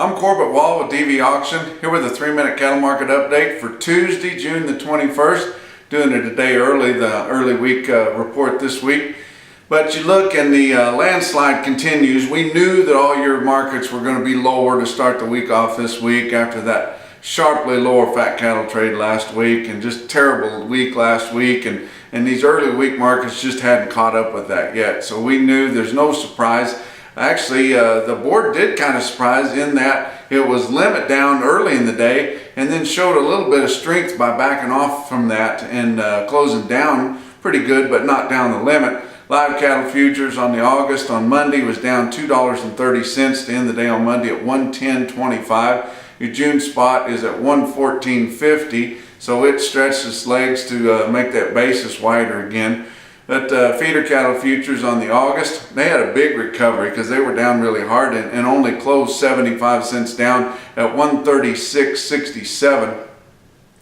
I'm Corbett Wall with DV Auction, here with a 3-minute cattle market update for Tuesday, June the 21st. Doing it a day early, the early week report this week. But you look and the landslide continues. We knew that all your markets were going to be lower to start the week off this week after that sharply lower fat cattle trade last week and just terrible week last week. And these early week markets just hadn't caught up with that yet. So we knew there's no surprise. Actually, the board did kind of surprise in that it was limit down early in the day and then showed a little bit of strength by backing off from that and closing down pretty good, but not down the limit. Live cattle futures on the August on Monday was down $2.30 to end the day on Monday at 110.25. Your June spot is at 114.50, so it stretched its legs to make that basis wider again. But feeder cattle futures on the August, they had a big recovery because they were down really hard and only closed 75 cents down at 136.67.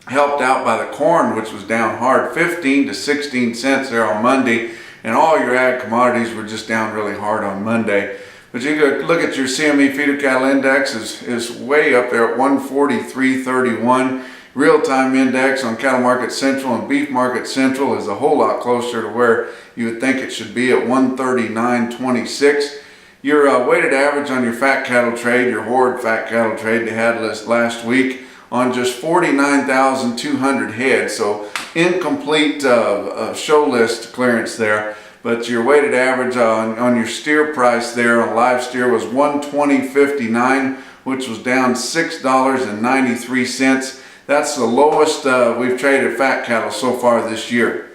Helped out by the corn, which was down hard, 15 to 16 cents there on Monday. And all your ag commodities were just down really hard on Monday. But you go look at your CME feeder cattle index is way up there at 143.31. Real-time index on Cattle Market Central and Beef Market Central is a whole lot closer to where you would think it should be at 139.26. Your weighted average on your fat cattle trade, your horde fat cattle trade they had last week on just 49,200 head, so incomplete show list clearance there. But your weighted average on your steer price there on live steer was 120.59, which was down $6.93. That's the lowest we've traded fat cattle so far this year.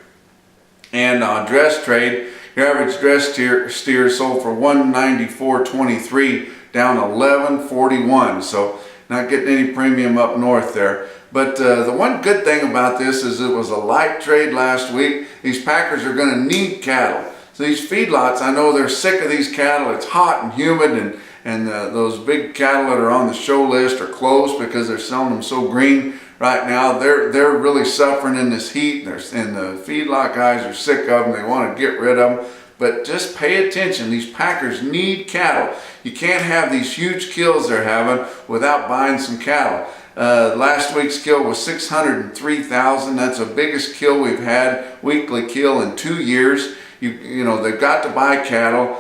And on dress trade, your average dress steer sold for 194.23, down 11.41. So not getting any premium up north there. But the one good thing about this is it was a light trade last week. These packers are going to need cattle. So these feedlots, I know they're sick of these cattle. It's hot and humid, and those big cattle that are on the show list are closed because they're selling them so green right now. They're really suffering in this heat, and the feedlot guys are sick of them. They want to get rid of them. But just pay attention. These packers need cattle. You can't have these huge kills they're having without buying some cattle. Last week's kill was 603,000. That's the biggest kill we've had, weekly kill, in 2 years. You know, they've got to buy cattle.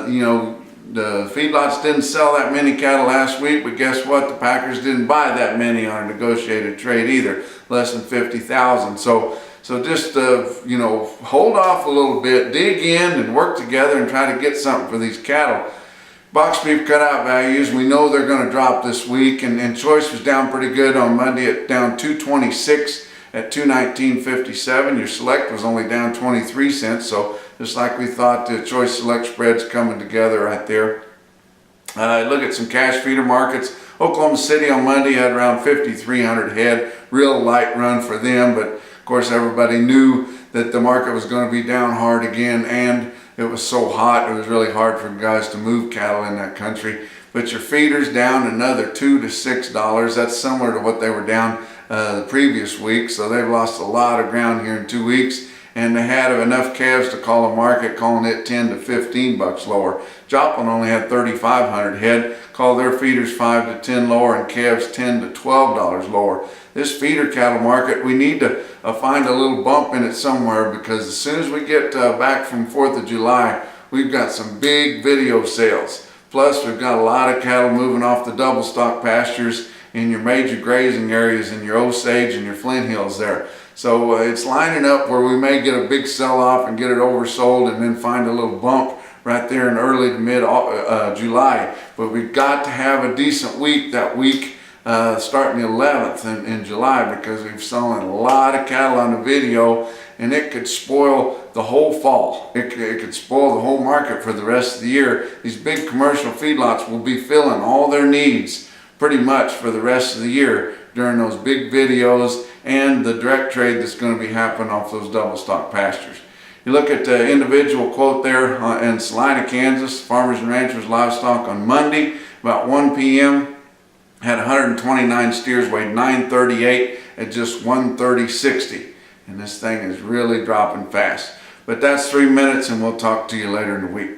You know, the feedlots didn't sell that many cattle last week, but guess what? The packers didn't buy that many on a negotiated trade either, less than 50,000. So just, you know, hold off a little bit, dig in and work together and try to get something for these cattle. Box beef cutout values, we know they're going to drop this week, and choice was down pretty good on Monday at down 226 at 219.57. Your select was only down 23 cents, so just like we thought, the choice select spread's coming together right there. Look at some cash feeder markets. Oklahoma City on Monday had around 5,300 head, real light run for them, but of course everybody knew that the market was going to be down hard again, and it was so hot, it was really hard for guys to move cattle in that country. But your feeders down another $2 to $6. That's similar to what they were down the previous week. So they've lost a lot of ground here in 2 weeks. And they had enough calves to call a market, calling it 10 to 15 bucks lower. Joplin only had 3,500 head, called their feeders 5 to 10 lower and calves 10 to $12 lower. This feeder cattle market, we need to find a little bump in it somewhere, because as soon as we get back from 4th of July, we've got some big video sales. Plus, we've got a lot of cattle moving off the double stock pastures in your major grazing areas in your Osage and your Flint Hills there. So it's lining up where we may get a big sell-off and get it oversold and then find a little bump right there in early to mid July. But we've got to have a decent week that week starting the 11th in July, because we've selling a lot of cattle on the video, and it could spoil the whole fall. It could spoil the whole market for the rest of the year. These big commercial feedlots will be filling all their needs pretty much for the rest of the year during those big videos and the direct trade that's going to be happening off those double stock pastures. You look at the individual quote there in Salina, Kansas, Farmers and Ranchers Livestock on Monday, about 1 p.m. had 129 steers, weighed 938 at just 130.60. And this thing is really dropping fast. But that's 3 minutes, and we'll talk to you later in the week.